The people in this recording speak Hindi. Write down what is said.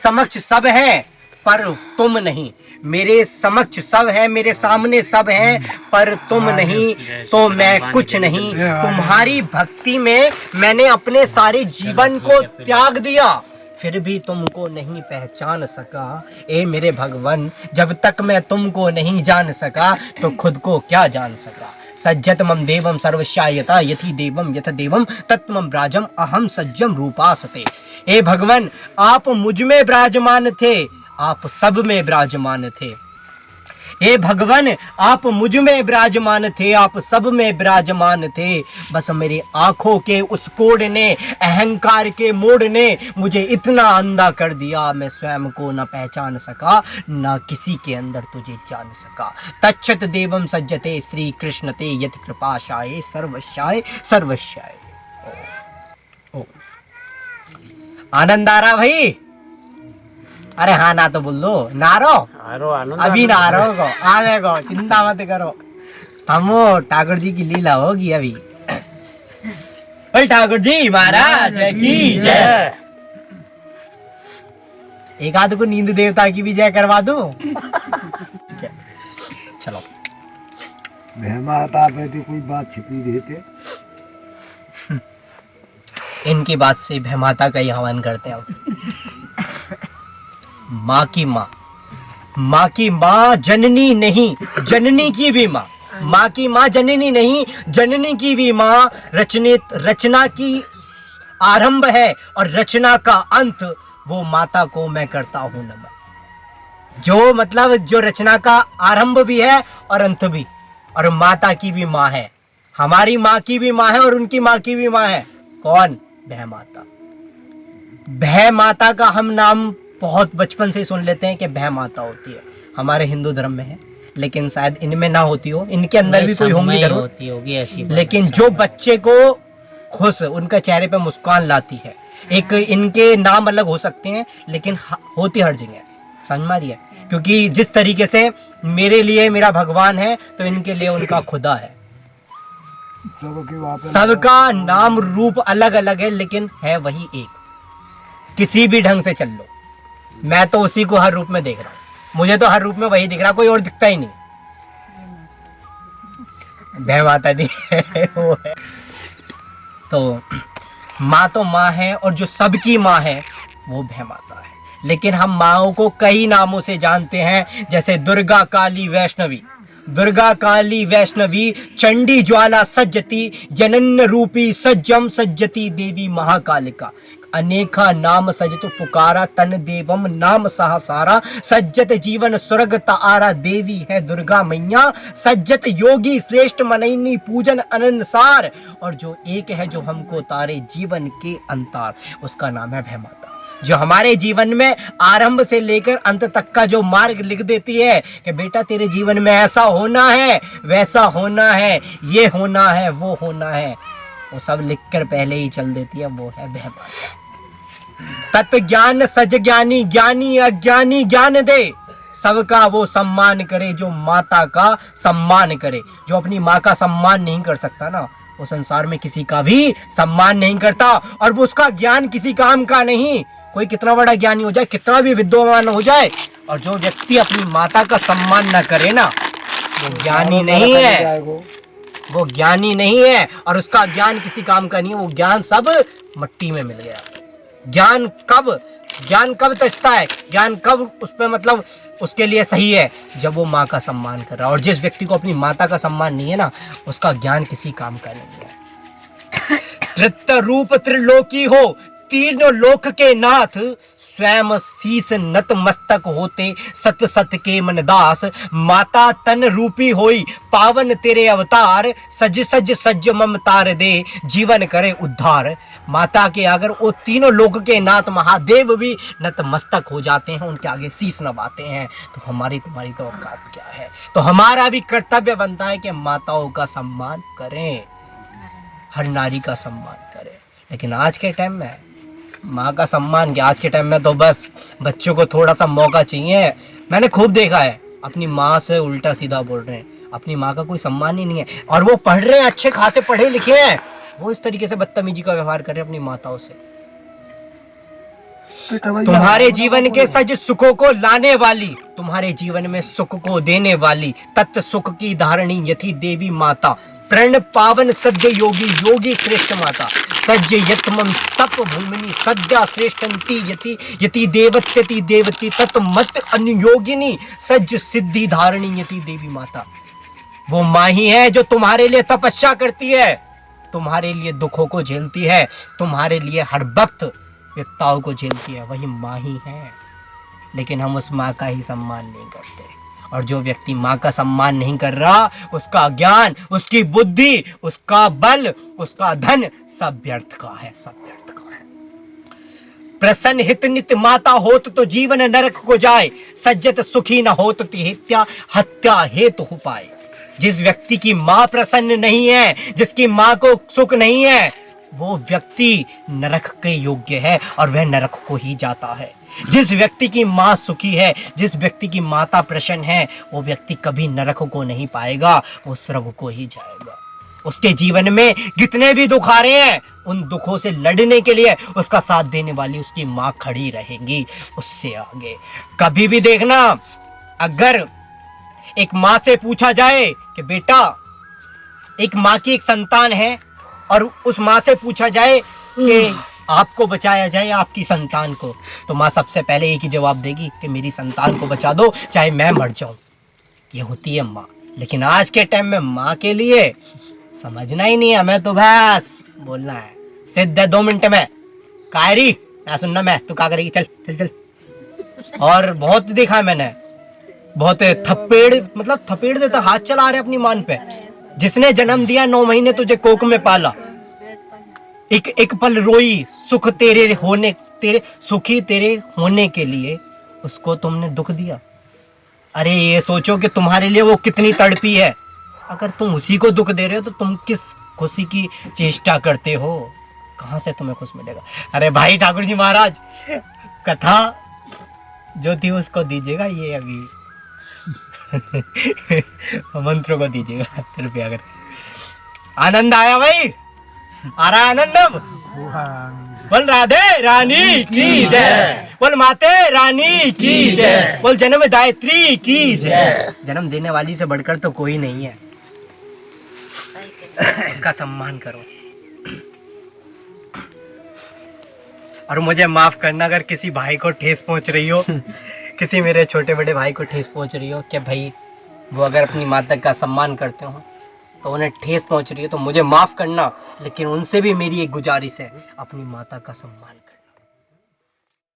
समक्ष सब है पर तुम नहीं, मेरे समक्ष सब है, मेरे सामने सब है पर तुम नहीं, तो मैं कुछ नहीं। तुम्हारी भक्ति में मैंने अपने सारे जीवन को त्याग दिया, फिर भी तुमको नहीं पहचान सका। ए मेरे भगवान, जब तक मैं तुमको नहीं जान सका तो खुद को क्या जान सका। सज्जत मम देवम सर्वशायता यथि देवम यथ देवम तत्मम ब्राजम अहम सज्जम रूपासते। ए भगवान, आप मुझ में विराजमान थे, आप सब में विराजमान थे। हे भगवान, आप मुझ में विराजमान थे, आप सब में विराजमान थे। बस मेरी आंखों के उस कोड ने, अहंकार के मोड़ ने मुझे इतना अंधा कर दिया, मैं स्वयं को न पहचान सका, न किसी के अंदर तुझे जान सका। तच्छत देवम सज्जते श्री कृष्ण ते यति कृपाशाय सर्वशाय सर्वशाय। ओ आनंद आ रहा भाई? अरे हाँ ना तो बोल दो, नारो अभी नारो को आगे को, चिंता मत करो, हमो ठाकुर जी की लीला होगी अभी। ठाकुर जी महाराज की जय। एक आध को नींद देवता की भी जय करवा दो। ठीक है, चलो। माता पे कोई बात छिपी रहते, इनकी बात से भैमाता का ही हवन करते हैं हम। माँ की माँ, माँ की माँ जननी नहीं, जननी की भी माँ। माँ की माँ जननी नहीं, जननी की भी माँ। रचना की आरंभ है और रचना का अंत, वो माता को मैं करता हूँ नमन। जो मतलब जो रचना का आरंभ भी है और अंत भी, और माता की भी माँ है। हमारी माँ की भी माँ है और उनकी माँ की भी माँ है। कौन? भय माता। भय माता का हम नाम बहुत बचपन से सुन लेते हैं कि भय माता होती है, हमारे हिंदू धर्म में है, लेकिन शायद इनमें ना होती हो, इनके अंदर भी कोई होंगी जरूर, होती होगी ऐसी। लेकिन जो बच्चे को खुश, उनका चेहरे पे मुस्कान लाती है। एक इनके नाम अलग हो सकते हैं लेकिन होती हर जगह, समझ मारी है। क्योंकि जिस तरीके से मेरे लिए मेरा भगवान है, तो इनके लिए उनका खुदा है। सबका नाम रूप अलग अलग है, लेकिन है वही एक। किसी भी ढंग से चल लो, मैं तो उसी को हर रूप में देख रहा हूँ, मुझे तो हर रूप में वही दिख रहा, कोई और दिखता ही नहीं। भय माता दी वो है। तो माँ तो माँ है, और जो सबकी माँ है वो भय माता है। लेकिन हम माँओं को कई नामों से जानते हैं, जैसे दुर्गा, काली, वैष्णवी। दुर्गा, काली, वैष्णवी, चंडी, ज्वाला, सज्जती, जनन रूपी, सज्जम, सज्जती देवी, महाकालिका। अनेका नाम सजत पुकारा, तन देवम नाम सहसारा। सज्जत जीवन स्वर्ग तारा, देवी है दुर्गा मैया। सज्जत योगी श्रेष्ठ मनैनी, पूजन अनंतसार। और जो एक है जो हमको तारे जीवन के अंतार, उसका नाम है भय माता। जो हमारे जीवन में आरंभ से लेकर अंत तक का जो मार्ग लिख देती है कि बेटा तेरे जीवन में ऐसा होना है, वैसा होना है, ये होना है, वो होना है, वो सब लिखकर पहले ही चल देती है, वो है भय माता। तत्व ज्ञान सज ज्ञानी, ज्ञानी अज्ञानी ज्ञान दे। सबका वो सम्मान करे जो माता का सम्मान करे। जो अपनी माँ का सम्मान नहीं कर सकता ना, वो संसार में किसी का भी सम्मान नहीं करता, और वो उसका ज्ञान किसी काम का नहीं। कोई कितना बड़ा ज्ञानी हो जाए, कितना भी विद्वान हो जाए, और जो व्यक्ति अपनी माता का सम्मान न करे ना, वो ज्ञानी नहीं है, वो ज्ञानी नहीं है, और उसका ज्ञान किसी काम का नहीं है। वो ज्ञान सब मट्टी में मिल गया। ज्ञान कब तजता है, ज्ञान कब उस पे मतलब उसके लिए सही है, जब वो माँ का सम्मान कर रहा है। और जिस व्यक्ति को अपनी माता का सम्मान नहीं है ना, उसका ज्ञान किसी काम का नहीं है। तृत्व रूप त्रिलोकी हो, तीनों लोक के नाथ, स्वयं शीस नत मस्तक होते, सत सत के मन दास। माता तन रूपी होई, पावन तेरे अवतार। सज सज सज ममतार दे, जीवन करे उद्धार। माता के अगर वो तीनों लोक के नाथ महादेव भी नत मस्तक हो जाते हैं, उनके आगे शीस नवाते हैं, तो हमारी तुम्हारी तो औकात क्या है। तो हमारा भी कर्तव्य बनता है कि माताओं का सम्मान करें, हर नारी का सम्मान करें। लेकिन आज के टाइम में माँ का सम्मान क्या, आज के टाइम में तो बस बच्चों को थोड़ा सा मौका चाहिए। मैंने खूब देखा है, अपनी माँ से उल्टा सीधा बोल रहे हैं, अपनी माँ का कोई सम्मान ही नहीं है। और वो पढ़ रहे हैं, अच्छे खासे पढ़े लिखे हैं, वो इस तरीके से बदतमीजी का व्यवहार कर रहे हैं अपनी माताओं से। तुम्हारे जीवन के सज सुखों को लाने वाली, तुम्हारे जीवन में सुख को देने वाली, तत्व सुख की धारणी यथी देवी माता, प्रण पावन सद्य योगी योगी श्रेष्ठ माता, सज्ज यत्मम तप भूमिनी सद्या श्रेष्ठंती यति यति देवत्यति देवती तत्मत अनुयोगिनी सज्ज सिद्धि धारणी यति देवी माता। वो माँ ही है जो तुम्हारे लिए तपस्या करती है, तुम्हारे लिए दुखों को झेलती है, तुम्हारे लिए हर वक्त विपदाओं को झेलती है, वही माँ ही है। लेकिन हम उस माँ का ही सम्मान नहीं करते, और जो व्यक्ति माँ का सम्मान नहीं कर रहा, उसका ज्ञान, उसकी बुद्धि, उसका बल, उसका धन सब व्यर्थ का है, सब व्यर्थ का है। प्रसन्न हित नित माता होत तो जीवन नरक को जाए, सज्जत सुखी न होत तिहित्या हत्या हेतु हो पाए। जिस व्यक्ति की माँ प्रसन्न नहीं है, जिसकी माँ को सुख नहीं है, वो व्यक्ति नरक के योग्य है और वह नरक को ही जाता है। जिस व्यक्ति की माँ सुखी है, जिस व्यक्ति की माता प्रसन्न है, वो व्यक्ति कभी नरक को नहीं पाएगा, वो स्वर्ग को ही जाएगा। उसके जीवन में कितने भी दुख आ रहे हैं, उन दुखों से लड़ने के लिए उसका साथ देने वाली उसकी माँ खड़ी रहेगी उससे आगे। कभी भी देखना, अगर एक माँ से पूछा जाए कि बेटा, एक माँ की एक संतान है, और उस माँ से पूछा जाए कि आपको बचाया जाए आपकी संतान को, तो माँ सबसे पहले एक ही जवाब देगी कि मेरी संतान को बचा दो, चाहे मैं मर जाऊं। ये होती है माँ। लेकिन आज के टाइम में माँ के लिए समझना ही नहीं है, हमें तो बस बोलना है, सिद्ध है 2 मिनट में, कायरी ना सुनना मैं, तू क्या करेगी, चल चल चल। और बहुत देखा है मैंने, बहुत थप्पेड़, मतलब थप्पेड़ देता, हाथ चला रहे अपनी मान पे। जिसने जन्म दिया 9 महीने तुझे कोख में पाला, एक एक पल रोई सुख तेरे होने, तेरे सुखी तेरे होने के लिए, उसको तुमने दुख दिया। अरे ये सोचो कि तुम्हारे लिए वो कितनी तड़पी है। अगर तुम उसी को दुख दे रहे हो तो तुम किस खुशी की चेष्टा करते हो, कहां से तुम्हें खुश मिलेगा। अरे भाई ठाकुर जी महाराज, कथा जो थी उसको दीजिएगा, ये अभी मंत्रों को दीजिएगा कृपया कर। आनंद आया भाई, आ रहा आनंद अब? बोल राधे रानी की जय, बोल माते रानी की जय, बोल जन्म दायत्री की जय। जन्म देने वाली से बढ़कर तो कोई नहीं है, उसका सम्मान करो। और मुझे माफ करना अगर किसी भाई को ठेस पहुंच रही हो, किसी मेरे छोटे बड़े भाई को ठेस पहुंच रही हो, कि भाई वो अगर अपनी माता का सम्मान करते हो तो उन्हें ठेस पहुंच रही है, तो मुझे माफ़ करना। लेकिन उनसे भी मेरी एक गुजारिश है, अपनी माता का सम्मान करना।